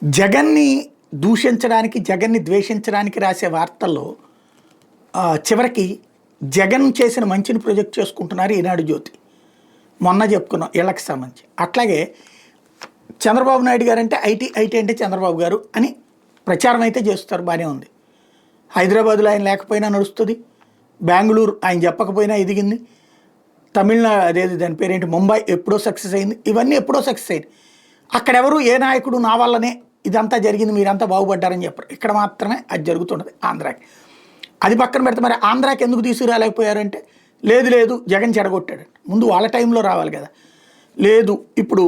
జగన్ని దూషించడానికి, జగన్ని ద్వేషించడానికి రాసే వార్తల్లో చివరికి జగన్ చేసిన మంచిని ప్రొజెక్ట్ చేసుకుంటున్నారు ఈనాడు జ్యోతి. మొన్న చెప్పుకున్నాం ఇళ్లకు సంబంధించి. అట్లాగే చంద్రబాబు నాయుడు గారు అంటే ఐటీ అంటే చంద్రబాబు గారు అని ప్రచారం అయితే చేస్తారు, బాగానే ఉంది. హైదరాబాద్లో ఆయన లేకపోయినా నడుస్తుంది, బెంగళూరు ఆయన చెప్పకపోయినా ఎదిగింది, తమిళనాడు అదేది దాని పేరేంటి ముంబై ఎప్పుడో సక్సెస్ అయింది, ఇవన్నీ ఎప్పుడో సక్సెస్ అయింది. అక్కడెవరు ఏ నాయకుడు నా వల్లనే ఇదంతా జరిగింది మీరంతా బాగుపడ్డారని చెప్పరు. ఇక్కడ మాత్రమే అది జరుగుతున్నది ఆంధ్రాకి. అది పక్కన పెడితే మరి ఆంధ్రాకి ఎందుకు తీసుకురాలేకపోయారంటే లేదు జగన్ చెడగొట్టాడు. ముందు వాళ్ళ టైంలో రావాలి కదా. లేదు ఇప్పుడు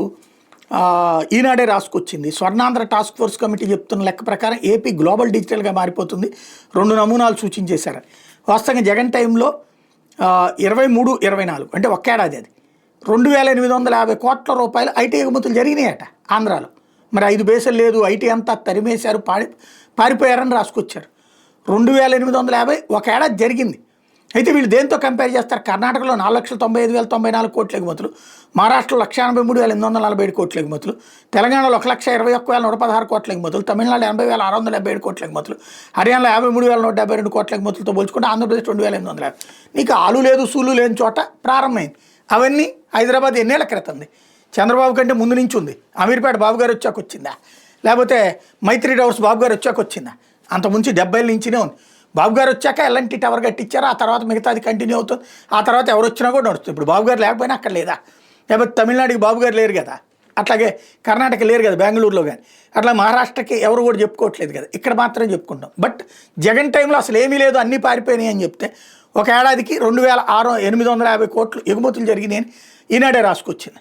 ఈనాడే రాసుకొచ్చింది, స్వర్ణాంధ్ర టాస్క్ ఫోర్స్ కమిటీ చెప్తున్న లెక్క ప్రకారం ఏపీ గ్లోబల్ డిజిటల్గా మారిపోతుంది, 2 నమూనాలు సూచించేశారని. వాస్తవంగా జగన్ టైంలో 23, 24 అంటే ఒక్కేడాది అది 2850 కోట్ల రూపాయలు ఐటీ ఎగుమతులు జరిగినాయట ఆంధ్రాలో. మరి 5 బేసులు లేదు, ఐటీ అంతా తరిమేశారు, పారిపోయారని రాసుకొచ్చారు. 2850 ఒక ఏడాది జరిగింది. అయితే వీళ్ళు దేంతో కంపేర్ చేస్తారు? కర్ణాటకలో 4,95,094 కోట్ల ఎగుమతులు, మహారాష్ట్రలో 1,83,847 కోట్ల ఎగుమతులు, తెలంగాణలో 1,21,116 కోట్ల ఎగుమతులు, తమిళనాడు 80,677 కోట్ల ఎగుమతులు, హర్యానాలో 53,172 కోట్ల ఎగుమతులతో పోల్చుకుంటే ఆంధ్రప్రదేశ్ 2,850. నీకు ఆలు లేదు సూలు లేని చోట ప్రారంభమైంది. అవన్నీ హైదరాబాద్ ఎన్నేళ్ల క్రితంది, చంద్రబాబు కంటే ముందు నుంచి ఉంది. అమీర్పేట బాబు గారు వచ్చాక వచ్చిందా, లేకపోతే మైత్రి టవర్స్ బాబు గారు వచ్చాక వచ్చిందా? అంత ముందు 70 నుంచినే ఉంది. బాబు గారు వచ్చాక ఎల్ఎన్టీ టవర్ కట్టించారు, ఆ తర్వాత మిగతాది కంటిన్యూ అవుతుంది. ఆ తర్వాత ఎవరు వచ్చినా కూడా నడుస్తుంది. ఇప్పుడు బాబు గారు లేకపోయినా అక్కడ లేదా, లేకపోతే తమిళనాడుకి బాబు గారు లేరు కదా, అట్లాగే కర్ణాటక లేరు కదా బెంగళూరులో కానీ, అట్లా మహారాష్ట్రకి ఎవరు కూడా చెప్పుకోవట్లేదు కదా, ఇక్కడ మాత్రం చెప్పుకుంటాం. బట్ జగన్ టైంలో అసలు ఏమీ లేదు, అన్నీ పారిపోయినాయి అని చెప్తే ఒక ఏడాదికి 2,850 కోట్లు ఎగుమతులు జరిగినాయని ఈనాడే రాసుకొచ్చింది.